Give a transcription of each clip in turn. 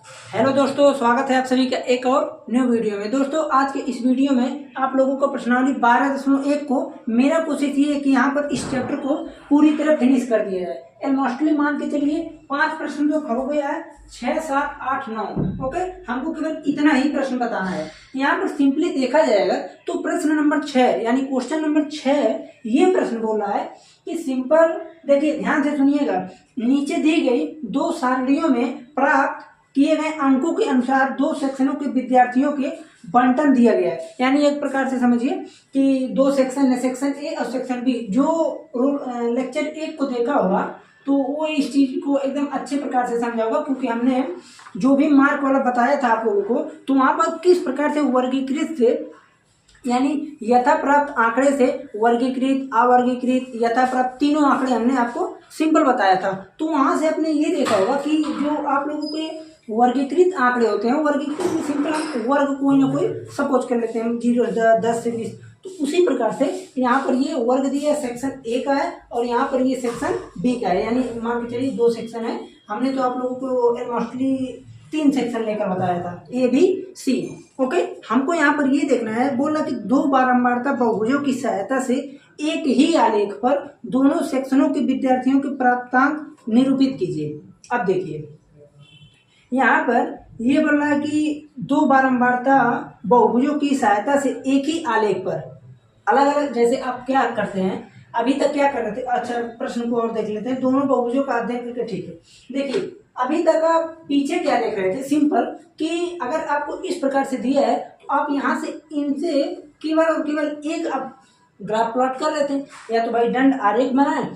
Hello दोस्तों, स्वागत है आप सभी का एक और न्यू वीडियो में। दोस्तों आज के इस वीडियो में आप लोगों को प्रश्नावली 12.1 को मेरा कोशिश ये है कि यहाँ पर इस चैप्टर को पूरी तरह फिनिश कर दिया जाए। मोस्टली मान के चलिए 5 प्रश्न जो हो गया है, 6, 7, 8, 9। ओके, हमको केवल इतना ही प्रश्न बताना है। यहाँ पर सिंपली देखा जाएगा तो प्रश्न नंबर 6 यानी क्वेश्चन नंबर 6 ये प्रश्न बोल रहा है कि सिंपल, देखिए ध्यान से सुनिएगा, नीचे दी गई 2 सारणियों में प्राप्त किए गए अंकों के अनुसार 2 सेक्शनों के विद्यार्थियों के बंटन दिया गया है। यानी एक प्रकार से समझिए कि 2 सेक्शन है, सेक्शन ए और सेक्शन बी। जो लेक्चर 1 को देखा होगा तो वो इस चीज को एकदम अच्छे प्रकार से समझा होगा, क्योंकि हमने जो भी मार्क वाला बताया था आप लोगों को, तो वहां पर किस प्रकार से वर्गीकृत से, यानी यथाप्राप्त आंकड़े से वर्गीकृत, अवर्गीकृत, यथाप्राप्त, तीनों आंकड़े हमने आपको सिंपल बताया था। तो वहां से आपने ये देखा होगा कि जो आप लोगों के वर्गीकृत आंकड़े होते हैं, वर्गीकृत में सिंपल हम वर्ग कोई ना कोई सपोज कर लेते हैं, 0, 10 से 20। तो उसी प्रकार से यहाँ पर ये वर्ग दिया सेक्शन ए का है और यहाँ पर ये सेक्शन बी का है। यानी मान के चलिए 2 सेक्शन है। हमने तो आप लोगों को मोस्टली 3 सेक्शन लेकर बताया था, ए बी सी। ओके, हमको यहाँ पर ये देखना है, बोला कि 2 बारंबारता बहुभुजों की सहायता से एक ही आलेख पर दोनों सेक्शनों के विद्यार्थियों के प्राप्तांक निरूपित कीजिए। अब देखिए यहाँ पर ये बोल रहा है कि 2 बारंबारता बहुभुजों की सहायता से एक ही आलेख पर अलग अलग, जैसे आप क्या करते हैं, अभी तक क्या कर रहे थे। अच्छा, प्रश्न को और देख लेते हैं। दोनों बहुभुजों का अध्ययन करके, ठीक है। देखिए अभी तक आप पीछे क्या देख रहे थे, सिंपल कि अगर आपको इस प्रकार से दिया है तो आप यहाँ से इनसे केवल और केवल एक आप ग्राफ प्लॉट कर लेते हैं, या तो भाई दंड आरेख बनाएं।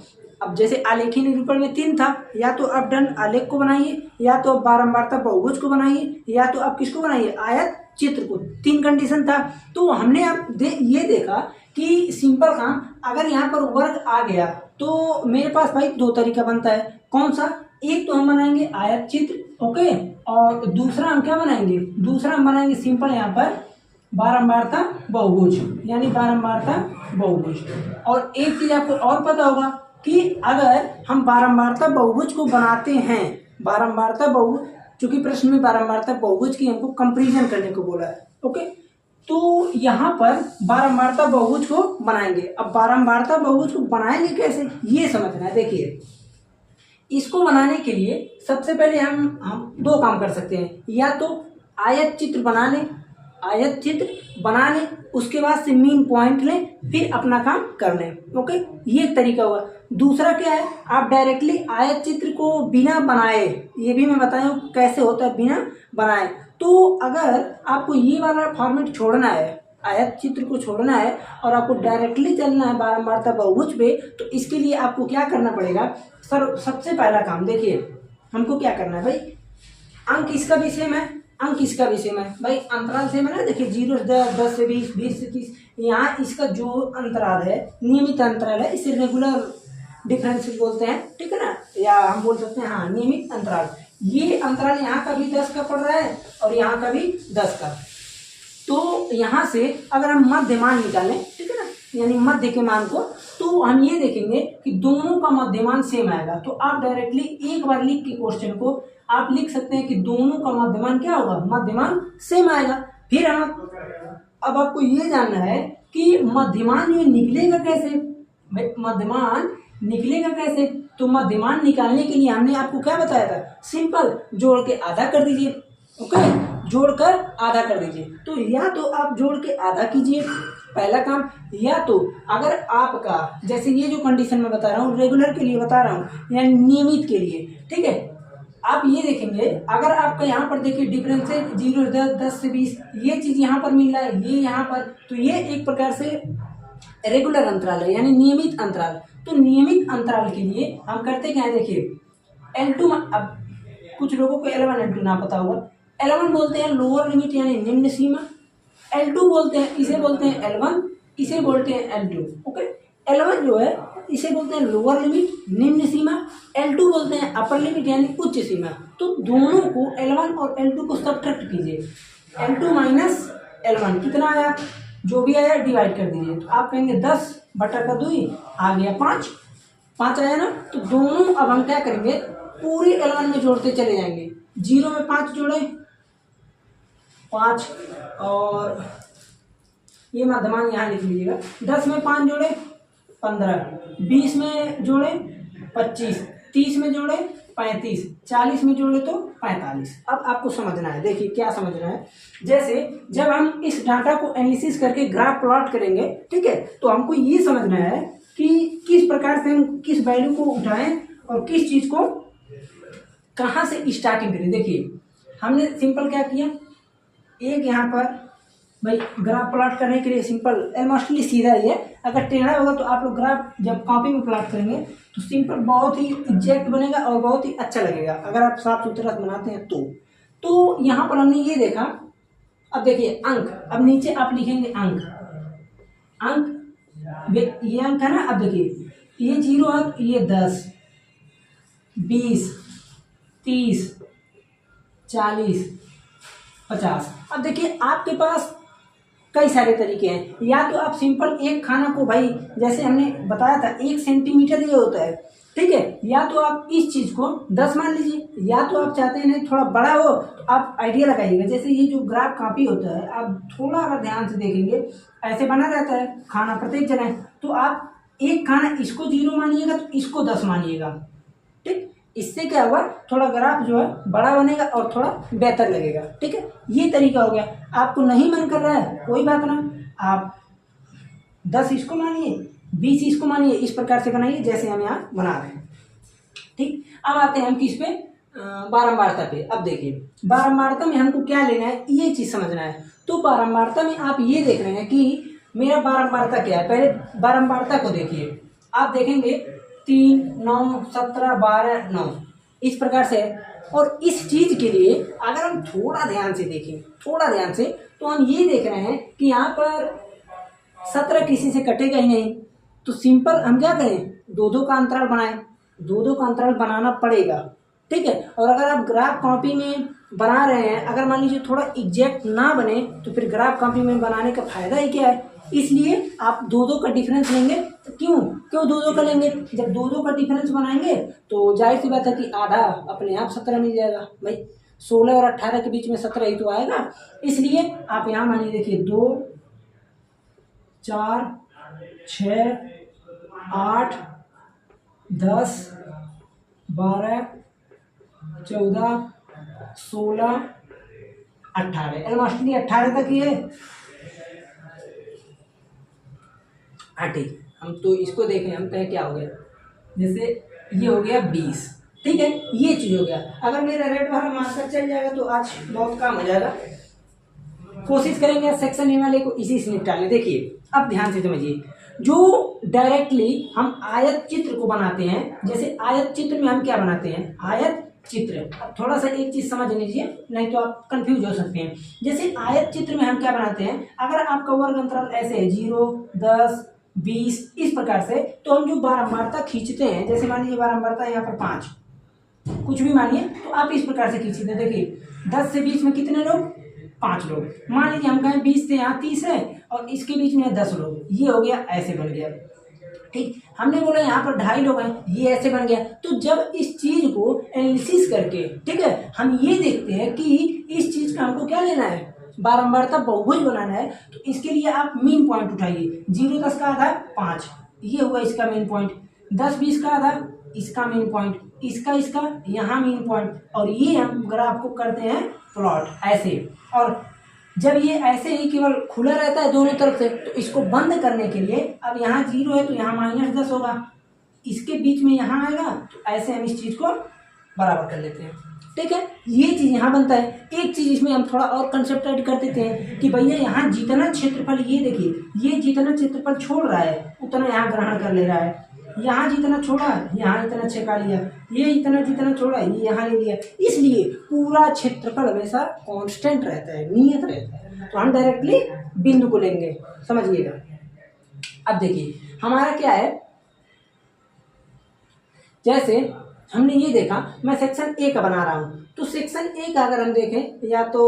अब जैसे आलेखीय निरूपण में 3 था, या तो आप दंड आलेख को बनाइए, या तो आप बारंबारता बहुभुज को बनाइए, या तो आप किसको बनाइए, आयत चित्र को। 3 कंडीशन था। तो हमने आप ये देखा कि सिंपल काम, अगर यहाँ पर वर्ग आ गया तो मेरे पास भाई 2 तरीका बनता है। कौन सा? एक तो हम बनाएंगे आयत चित्र, ओके, और दूसरा हम क्या बनाएंगे, दूसरा हम बनाएंगे सिंपल यहाँ पर बारंबारता बहुभुज, यानी बारंबारता बहुभुज। और एक चीज आपको और पता होगा कि अगर हम बारंबारता बहुभुज को बनाते हैं, बारंबारता बहुभुज, चूंकि प्रश्न में बारंबारता बहुभुज की हमको कंपैरिजन करने को बोला है, ओके, तो यहाँ पर बारंबारता बहुभुज को बनाएंगे। अब बारंबारता बहुभुज को बनाएंगे कैसे, ये समझना है। देखिए इसको बनाने के लिए सबसे पहले हम 2 काम कर सकते हैं, या तो आयत चित्र बना लें, आयत चित्र बना लें, उसके बाद से मीन पॉइंट लें, फिर अपना काम कर लें। ओके, ये एक तरीका हुआ। दूसरा क्या है, आप डायरेक्टली आयत चित्र को बिना बनाए, ये भी मैं बताया हूँ कैसे होता है बिना बनाए। तो अगर आपको ये वाला फॉर्मेट छोड़ना है, आयत चित्र को छोड़ना है और आपको डायरेक्टली चलना है बारंबारता बहुभुज पे, तो इसके लिए आपको क्या करना पड़ेगा सर। सबसे पहला काम देखिए, हमको क्या करना है भाई, अंक इसका भी सेम है, अंक इसका भी सेम है भाई, अंतराल सेम है ना। देखिए 0 से 10 से 20, 20 से 30, यहाँ इसका जो अंतराल है नियमित अंतराल है, इसे रेगुलर डिफरेंस बोलते हैं, ठीक है ना, या हम बोल सकते हैं हाँ नियमित अंतराल। ये अंतराल यहाँ का भी 10 का पड़ रहा है और यहाँ का भी 10 का। तो यहाँ से अगर हम मध्य मान निकालें, ठीक है ना, यानी मध्य के मान को, तो हम ये देखेंगे कि दोनों का मध्यमान सेम आएगा। तो आप डायरेक्टली एक बार लिख के क्वेश्चन को आप लिख सकते हैं कि दोनों का मध्यमान क्या होगा, मध्यमान सेम आएगा। फिर हम अब आपको ये जानना है कि मध्यमान ये निकलेगा कैसे, मध्यमान निकलेगा कैसे। तो मध्यमान निकालने के लिए हमने आपको क्या बताया था, सिंपल जोड़ के आधा कर दीजिए। ओके, जोड़कर आधा कर दीजिए। तो या तो आप जोड़ के आधा कीजिए पहला काम, या तो अगर आपका, जैसे ये जो कंडीशन मैं बता रहा हूँ रेगुलर के लिए बता रहा हूँ, यानी नियमित के लिए, ठीक है, आप ये देखेंगे अगर आपका यहाँ पर देखिए डिफरेंस है 0 से 10 से 20, ये चीज यहाँ पर मिल रहा है, ये यहाँ पर, तो ये एक प्रकार से रेगुलर अंतराल है, यानी नियमित अंतराल। तो नियमित अंतराल के लिए हम करते क्या है, देखिए L2, अब कुछ लोगों को L1 L2 ना पता होगा, L1 बोलते हैं लोअर लिमिट यानी निम्न सीमा, L2 बोलते हैं, इसे बोलते हैं L1, इसे बोलते हैं L2। ओके, L1 जो है इसे बोलते हैं लोअर लिमिट निम्न सीमा, L2 बोलते हैं अपर लिमिट यानी उच्च सीमा। तो दोनों को L1 और L2 को सब्ट्रैक्ट कीजिए, L2 माइनस L1 कितना आया, जो भी आया डिवाइड कर दीजिए। तो आप कहेंगे 10/2 आ गया 5 आया ना। तो दोनों अब हम क्या करेंगे, पूरे L1 में जोड़ते चले जाएंगे, 0 में 5 जोड़े 5, और ये मध्यमान यहाँ लिख लीजिएगा। 10 में 5 जोड़े 15, 20 में जोड़े 25, 30 में जोड़े 35, 40 में जोड़े तो 45। अब आपको समझना है, देखिए क्या समझना है। जैसे जब हम इस डाटा को एनालिसिस करके ग्राफ प्लॉट करेंगे, ठीक है, तो हमको ये समझना है कि किस प्रकार से हम किस वैल्यू को उठाएं और किस चीज़ को कहाँ से स्टार्टिंग करें। देखिए हमने सिंपल क्या किया, एक यहाँ पर भाई ग्राफ प्लॉट करने के लिए सिंपल ऑलमोस्टली सीधा ही है। अगर टेढ़ा होगा तो आप लोग ग्राफ जब कॉपी में प्लॉट करेंगे तो सिंपल बहुत ही एग्जैक्ट बनेगा और बहुत ही अच्छा लगेगा अगर आप साफ सुथरा बनाते हैं तो यहाँ पर हमने ये देखा। अब देखिए अंक, अब नीचे आप लिखेंगे अंक, ये अंक है ना। अब देखिए ये 0 अंक, ये 10, 20, 30, 40, 50। अब देखिए आपके पास कई सारे तरीके हैं। या तो आप सिंपल एक खाना को, भाई जैसे हमने बताया था 1 सेंटीमीटर ये होता है, ठीक है, या तो आप इस चीज़ को 10 मान लीजिए, या तो आप चाहते हैं नहीं थोड़ा बड़ा हो तो आप आइडिया लगाइएगा। जैसे ये जो ग्राफ कॉपी होता है, आप थोड़ा अगर ध्यान से देखेंगे ऐसे बना रहता है खाना प्रत्येक जगह, तो आप एक खाना इसको 0 मानिएगा तो इसको 10 मानिएगा, ठीक। इससे क्या होगा, थोड़ा ग्राफ जो है बड़ा बनेगा और थोड़ा बेहतर लगेगा, ठीक है। ये तरीका हो गया। आपको नहीं मन कर रहा है कोई बात ना, आप 10 इसको मानिए, 20 इसको मानिए, इस प्रकार से बनाइए जैसे हम यहाँ बना रहे हैं, ठीक। अब आते हैं हम किस पे, बारंबारता पे। अब देखिए बारंबारता में हमको क्या लेना है, ये चीज़ समझना है। तो बारंबारता में आप ये देख रहे हैं कि मेरा बारंबारता क्या है। पहले बारंबारता को देखिए, आप देखेंगे 3, 9, 17, 12, 9 इस प्रकार से है। और इस चीज़ के लिए अगर हम थोड़ा ध्यान से देखें, थोड़ा ध्यान से, तो हम ये देख रहे हैं कि यहाँ पर 17 किसी से कटेगा ही नहीं, तो सिंपल हम क्या करें, 2-2 का अंतराल बनाएं, 2-2 का अंतराल बनाना पड़ेगा, ठीक है। और अगर आप ग्राफ कॉपी में बना रहे हैं, अगर मान लीजिए थोड़ा एग्जैक्ट ना बने तो फिर ग्राफ कॉपी में बनाने का फायदा ही क्या है। इसलिए आप 2-2 का डिफरेंस लेंगे। तो क्यों 2-2 का लेंगे, जब 2-2 का डिफरेंस बनाएंगे तो जाहिर सी बात है कि आधा अपने आप 17 मिल जाएगा। भाई 16 और 18 के बीच में 17 ही तो आएगा। इसलिए आप यहाँ मानिए, देखिए 2, 4, 6, 8, 10, 12, 14, 16, 18 ऑलमोस्टली 18 तक ही है। हाँ ठीक, हम तो इसको देखें, हम कहें क्या हो गया, जैसे ये हो गया 20, ठीक है, ये चीज़ हो गया। अगर मेरा रेड वाला मार्कर चल जाएगा तो आज बहुत काम हो जाएगा। कोशिश करेंगे सेक्शन ए वाले को इसी से निपटा लें। देखिए अब ध्यान से समझिए, जो डायरेक्टली हम आयत चित्र को बनाते हैं, जैसे आयत चित्र में हम क्या बनाते हैं, आयत चित्र। अब थोड़ा सा एक चीज समझ लीजिए, नहीं तो आप कंफ्यूज हो सकते हैं। जैसे आयत चित्र में हम क्या बनाते हैं, अगर आपका वर्ग अंतराल ऐसे है 0, 10, 20 इस प्रकार से, तो हम जो बारंबारता खींचते हैं, जैसे मान लीजिए बारंबारता यहाँ पर 5, कुछ भी मानिए, तो आप इस प्रकार से खींचते हैं। देखिए 10 से 20 में कितने लोग, 5 लोग। मान लीजिए हम कहें 20 से यहाँ 30 है और इसके बीच में 10 लोग, ये हो गया, ऐसे बन गया, ठीक। हमने बोला यहाँ पर 2.5 लोग हैं, ये ऐसे बन गया। तो जब इस चीज को एनालिसिस करके, ठीक है, हम ये देखते हैं कि इस चीज का हमको क्या लेना है, बारंबारता बहुभुज बनाना है, तो इसके लिए आप मीन पॉइंट उठाइए। 0, 10 का आधा 5, ये हुआ इसका मेन पॉइंट। 10, 20 का आधा इसका मेन पॉइंट, इसका यहाँ मेन पॉइंट, और ये हम ग्राफ को करते हैं प्लॉट ऐसे। और जब ये ऐसे ही केवल खुला रहता है दोनों तरफ से, तो इसको बंद करने के लिए, अब यहाँ 0 है तो यहाँ -10 होगा, इसके बीच में यहाँ आएगा, तो ऐसे हम इस चीज को बराबर कर लेते हैं, ठीक है। ये चीज यहाँ बनता है। एक चीज इसमें हम थोड़ा और कंसेप्ट ऐड कर देते हैं कि भैया यहाँ जितना क्षेत्रफल, ये देखिए, ये जितना क्षेत्रफल छोड़ रहा है उतना यहाँ ग्रहण कर ले रहा है। यहाँ जितना छोड़ा यहाँ इतना छेका लिया, ये इतना जितना छोड़ा ये यहाँ ले लिया। इसलिए पूरा क्षेत्रफल हमेशा कांस्टेंट रहता है, नियत रहता है। तो हम डायरेक्टली बिंदु को लेंगे, समझिएगा। अब देखिए हमारा क्या है, जैसे हमने ये देखा, मैं सेक्शन ए का बना रहा हूँ, तो सेक्शन ए का अगर हम देखें, या तो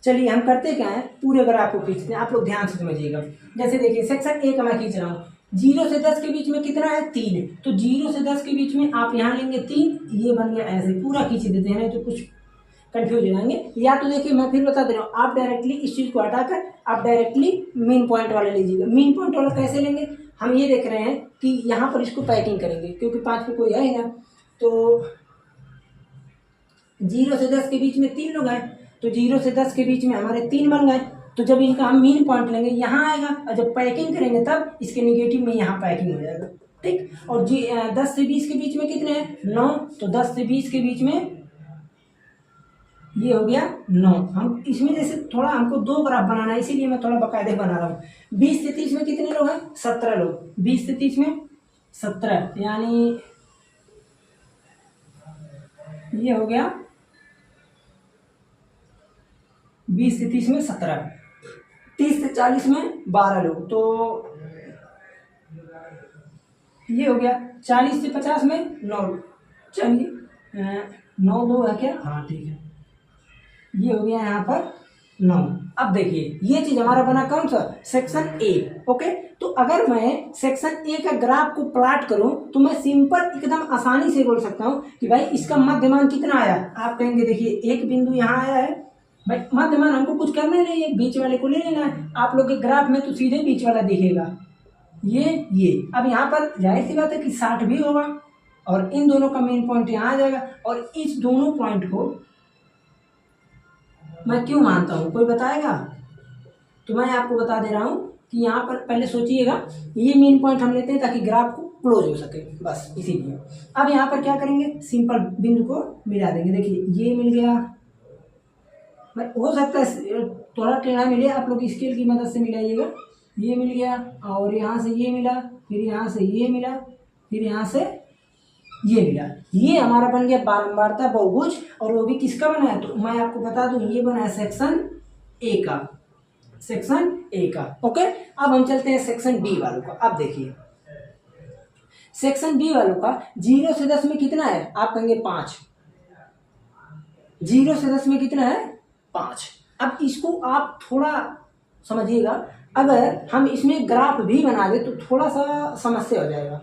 चलिए हम करते क्या है, पूरे ग्राफ को खींचते हैं। आप लोग ध्यान से समझिएगा। जैसे देखिए सेक्शन ए का मैं खींच रहा हूँ, 0 से 10 के बीच में कितना है 3, तो 0 से 10 के बीच में आप यहाँ लेंगे 3, ये बन गया ऐसे, पूरा खींच देते हैं नहीं तो कुछ कंफ्यूज हो जाएंगे। या तो देखिए मैं फिर बता दे रहा हूँ, आप डायरेक्टली इस चीज़ को हटाकर आप डायरेक्टली मेन पॉइंट वाला लीजिएगा। मेन पॉइंट वाला कैसे लेंगे, हम ये देख रहे हैं कि यहाँ पर इसको पैकिंग करेंगे क्योंकि 5 पे कोई है ही ना, तो 0 से 10 के बीच में 3 लोग हैं, तो 0 से 10 के बीच में हमारे 3 बन गए। तो जब इनका हम मेन पॉइंट लेंगे यहाँ आएगा, और जब पैकिंग करेंगे तब इसके नेगेटिव में यहाँ पैकिंग हो जाएगा, ठीक। और 10 से 20 के बीच में कितने हैं 9, तो 10 से 20 के बीच में ये हो गया 9। हम इसमें जैसे थोड़ा हमको 2 ग्राफ बनाना है इसीलिए मैं थोड़ा बाकायदे बना रहा हूँ। 20 से 30 में कितने लोग हैं 17 लोग, 20 से 30 में 17, यानी ये हो गया 20 से 30 में 17, 30 से 40 में 12 लोग, तो ये हो गया 40 से 50 में 9 लोग। चलिए 9 2 है क्या, हाँ ठीक है, ये हो गया यहाँ पर 9। अब देखिए ये चीज हमारा बना कौन सा, सेक्शन ए, ओके। तो अगर मैं सेक्शन ए का ग्राफ को प्लॉट करूं तो मैं सिंपल एकदम आसानी से बोल सकता हूं कि भाई इसका मध्यमान कितना आया। आप कहेंगे देखिए एक बिंदु यहाँ आया है, भाई मध्यमान हमको कुछ करना नहीं है, बीच वाले को ले लेना है। आप लोग के ग्राफ में तो सीधे बीच वाला दिखेगा, ये। अब यहाँ पर जाहिर सी बात है कि 60 भी होगा, और इन दोनों का मेन पॉइंट यहाँ आ जाएगा। और इस दोनों पॉइंट को मैं क्यों मानता हूँ, कोई बताएगा? तो मैं आपको बता दे रहा हूँ कि यहाँ पर पहले सोचिएगा, ये मेन पॉइंट हम लेते हैं ताकि ग्राफ को क्लोज हो सके, बस इसीलिए। अब यहाँ पर क्या करेंगे, सिंपल बिंदु को मिला देंगे। देखिए ये मिल गया, भाई हो सकता है थोड़ा टेढ़ा मिले, आप लोग स्केल की मदद से मिलाइएगा। ये मिल गया, और यहाँ से ये मिला, फिर यहाँ से ये मिला, फिर यहाँ से ये मिला। ये हमारा बन गया बारंबारता बहुभुज, और वो भी किसका बना है, तो मैं आपको बता दूं ये बना है सेक्शन ए का, सेक्शन ए का, ओके। अब हम चलते हैं सेक्शन बी वालों का। अब देखिए सेक्शन बी वालों का 0 से 10 में कितना है, आप कहेंगे 5, 0 से 10 में कितना है 5। अब इसको आप थोड़ा समझिएगा, अगर हम इसमें ग्राफ भी बना दे तो थोड़ा सा समस्या हो जाएगा,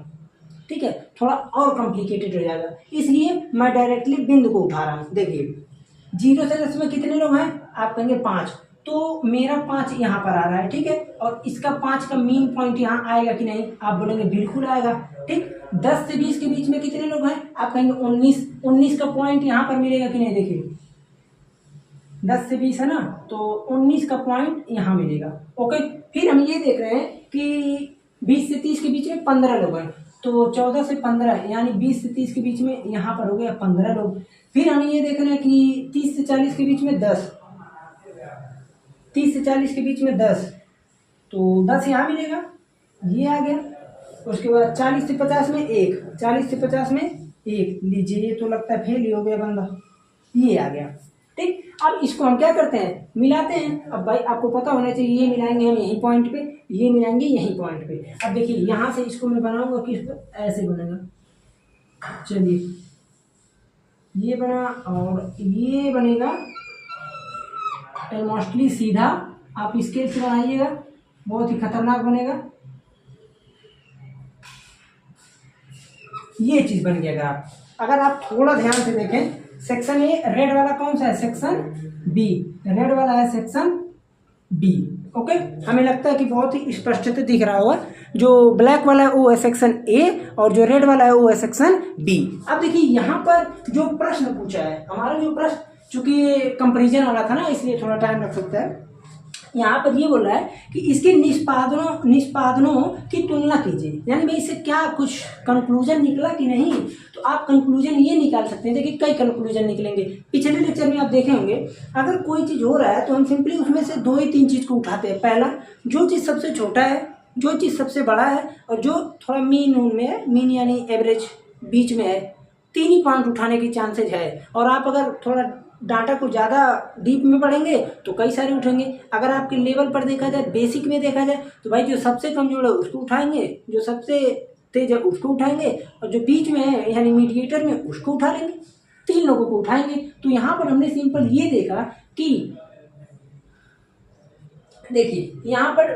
ठीक है, थोड़ा और कॉम्प्लिकेटेड हो जाएगा, इसलिए मैं डायरेक्टली बिंदु को उठा रहा हूँ। देखिए 0 से 10 में कितने लोग हैं, आप कहेंगे 5, तो मेरा 5 यहाँ पर आ रहा है, ठीक है। और इसका 5 का मेन पॉइंट यहाँ आएगा कि नहीं, आप बोलेंगे बिल्कुल आएगा, ठीक। 10 से 20 के बीच में कितने लोग हैं, आप कहेंगे 19, 19 का पॉइंट यहाँ पर मिलेगा कि नहीं। देखिए 10 से 20 है ना, तो 19 का पॉइंट यहाँ मिलेगा, ओके। फिर हम ये देख रहे हैं कि 20 से 30 के बीच में 15 लोग हैं, तो 14 से 15 यानी 20 से 30 के बीच में यहाँ पर हो गया 15 लोग। फिर हम ये देख रहे हैं कि 30 से 40 के बीच में 10, 30 से 40 के बीच में 10, तो 10 यहाँ मिलेगा, ये आ गया। उसके बाद 40 से 50 में 1, 40 से 50 में 1 लीजिए, ये तो लगता है फेल ही हो गया बंदा, ये आ गया, ठीक। अब इसको हम क्या करते हैं, मिलाते हैं। अब भाई आपको पता होना चाहिए, ये मिलाएंगे हम यहीं पॉइंट पे, ये मिलाएंगे यहीं पॉइंट पे। अब देखिए यहाँ से इसको मैं बनाऊंगा किस पर, ऐसे बनेगा, चलिए ये बना, और ये बनेगा मोस्टली सीधा, आप स्केल से बनाइएगा, बहुत ही खतरनाक बनेगा। ये चीज बन गया ग्राफ। अगर आप थोड़ा ध्यान से देखें, सेक्शन ए रेड वाला कौन सा है, सेक्शन बी, रेड वाला है सेक्शन बी, ओके। हमें लगता है कि बहुत ही स्पष्ट से दिख रहा होगा, जो ब्लैक वाला है वो है सेक्शन ए, और जो रेड वाला है वो है सेक्शन बी। अब देखिए यहाँ पर जो प्रश्न पूछा है, हमारा जो प्रश्न, चूंकि कंपैरिजन वाला था ना इसलिए थोड़ा टाइम लग सकता है। यहाँ पर ये बोल रहा है कि इसके निष्पादनों की तुलना कीजिए, यानी भाई इससे क्या कुछ कंक्लूजन निकला कि नहीं। तो आप कंक्लूजन ये निकाल सकते हैं, देखिए कई कंक्लूजन निकलेंगे। पिछले लेक्चर में आप देखे होंगे, अगर कोई चीज़ हो रहा है तो हम सिंपली उसमें से 2 ही 3 चीज़ को उठाते हैं। पहला, जो चीज़ सबसे छोटा है, जो चीज़ सबसे बड़ा है, और जो थोड़ा मीन में है, मीन यानी एवरेज बीच में है, 3 ही पॉइंट उठाने की चांसेज है। और आप अगर थोड़ा डाटा को ज़्यादा डीप में पढ़ेंगे तो कई सारे उठेंगे। अगर आपके लेवल पर देखा जाए, बेसिक में देखा जाए, तो भाई जो सबसे कमजोर है उसको उठाएंगे, जो सबसे तेज है उसको उठाएंगे, और जो बीच में है यानी मीडिएटर में उसको उठा लेंगे, 3 लोगों को उठाएंगे। तो यहाँ पर हमने सिंपल ये देखा कि देखिए यहाँ पर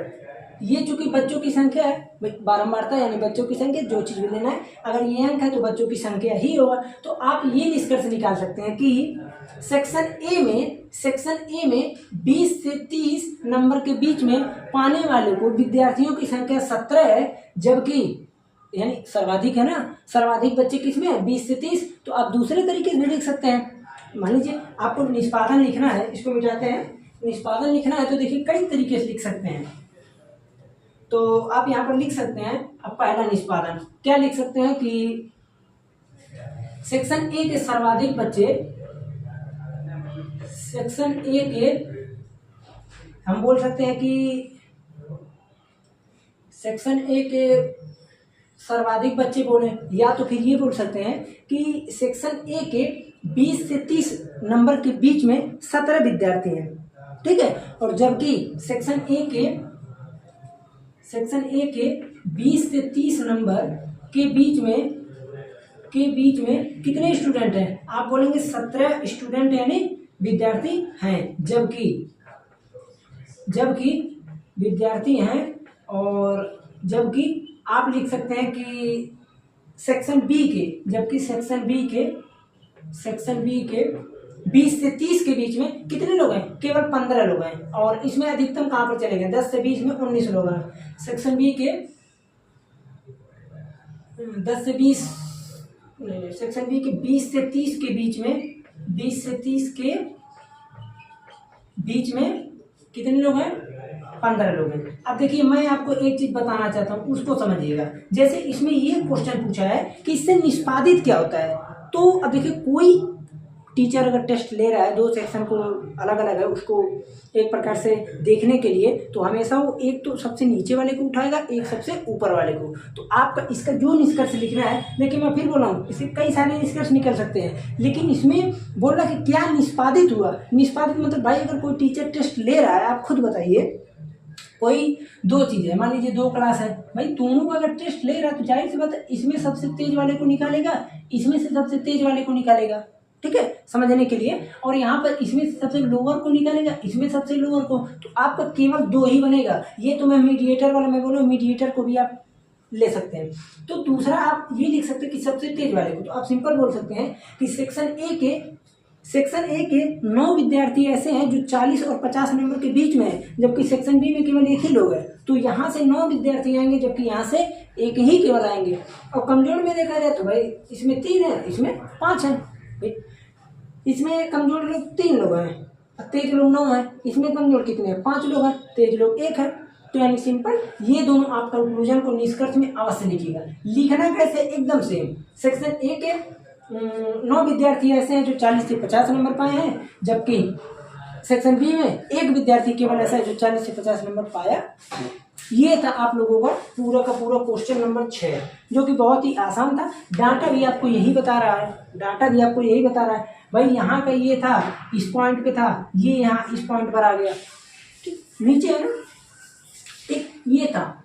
ये चूंकि बच्चों की संख्या है, बारंबारता यानी बच्चों की संख्या, जो चीज भी लेना है, अगर ये अंक है तो बच्चों की संख्या ही होगा। तो आप ये निष्कर्ष निकाल सकते हैं कि सेक्शन ए में 20 से 30 नंबर के बीच में पाने वाले को विद्यार्थियों की संख्या 17 है, जबकि यानी सर्वाधिक है ना, सर्वाधिक बच्चे किसमें है 20 से 30। तो आप दूसरे तरीके से भी लिख सकते हैं। मान लीजिए आपको निष्पादन लिखना है, इसको मिटाते हैं, निष्पादन लिखना है तो देखिए कई तरीके से लिख सकते हैं। तो आप यहाँ पर लिख सकते हैं, अब पहला निष्पादन क्या लिख सकते हैं कि सेक्शन ए के सर्वाधिक बच्चे, सेक्शन ए के हम बोल सकते हैं कि सेक्शन ए के सर्वाधिक बच्चे बोले, या तो फिर ये बोल सकते हैं कि सेक्शन ए के 20 से 30 नंबर के बीच में 17 विद्यार्थी हैं, ठीक है। और जबकि सेक्शन ए के 20 से 30 नंबर के बीच में कितने स्टूडेंट हैं, आप बोलेंगे 17 स्टूडेंट यानी विद्यार्थी हैं, जबकि विद्यार्थी हैं। और जबकि आप लिख सकते हैं कि सेक्शन बी के 20 से 30 के बीच में कितने लोग हैं, केवल 15 लोग हैं। और इसमें अधिकतम कहाँ पर चले गए, 10 से 20 में 19 लोग हैं। सेक्शन बी के 20 से 30 के बीच में कितने लोग हैं, 15 लोग हैं। अब देखिए मैं आपको एक चीज बताना चाहता हूँ, उसको समझिएगा। जैसे इसमें ये क्वेश्चन पूछा है कि इससे निष्पादित क्या होता है, तो अब देखिए कोई टीचर अगर टेस्ट ले रहा है, दो सेक्शन को अलग अलग है, उसको एक प्रकार से देखने के लिए, तो हमेशा वो एक तो सबसे नीचे वाले को उठाएगा, एक सबसे ऊपर वाले को। तो आपका इसका जो निष्कर्ष लिखना है, लेकिन मैं फिर बोल रहा हूँ इससे कई सारे निष्कर्ष निकल सकते हैं, लेकिन इसमें बोल रहा कि क्या निष्पादित हुआ। निष्पादित मतलब भाई अगर कोई टीचर टेस्ट ले रहा है, आप खुद बताइए, कोई दो चीज़ है, मान लीजिए 2 क्लास है भाई, दोनों को अगर टेस्ट ले रहा है तो जाहिर सी बात है इसमें सबसे तेज वाले को निकालेगा, इसमें से सबसे तेज वाले को निकालेगा, ठीक है, समझने के लिए। और यहाँ पर इसमें से सबसे लोअर को निकालेगा, इसमें सबसे लोअर को, तो आपका केवल 2 ही बनेगा। ये तो मैं मीडिएटर वाला मैं बोलूँ, मीडिएटर को भी आप ले सकते हैं। तो दूसरा आप ये लिख सकते हैं कि सबसे तेज वाले को, तो आप सिंपल बोल सकते हैं कि सेक्शन ए के 9 विद्यार्थी ऐसे हैं जो 40 और 50 नंबर के बीच में है, जबकि सेक्शन बी में केवल 1 ही लोग हैं। तो यहाँ से 9 विद्यार्थी आएंगे, जबकि यहाँ से 1 ही केवल आएंगे। और कमजोर में देखा जाए तो भाई इसमें 3 है, इसमें 5 है। इसमें कमजोर लोग 3 लोग हैं, तेज लोग 9 हैं। इसमें कमजोर कितने हैं, 5 लोग हैं, तेज लोग 1 है। तो यानी सिंपल ये दोनों आप कंक्लूजन को निष्कर्ष में अवश्य लिखिएगा। लिखना कैसे, एकदम सेम। सेक्शन ए के 9 विद्यार्थी ऐसे हैं जो 40 से 50 नंबर पाए हैं, जबकि सेक्शन बी में 1 विद्यार्थी केवल ऐसा है जो 40 से 50 नंबर पाया। ये था आप लोगों का पूरा क्वेश्चन नंबर 6, जो कि बहुत ही आसान था। डाटा भी आपको यही बता रहा है, भाई यहाँ का ये था, इस पॉइंट पे था, ये यहाँ इस पॉइंट पर आ गया, ठीक नीचे है ना, ठीक ये था।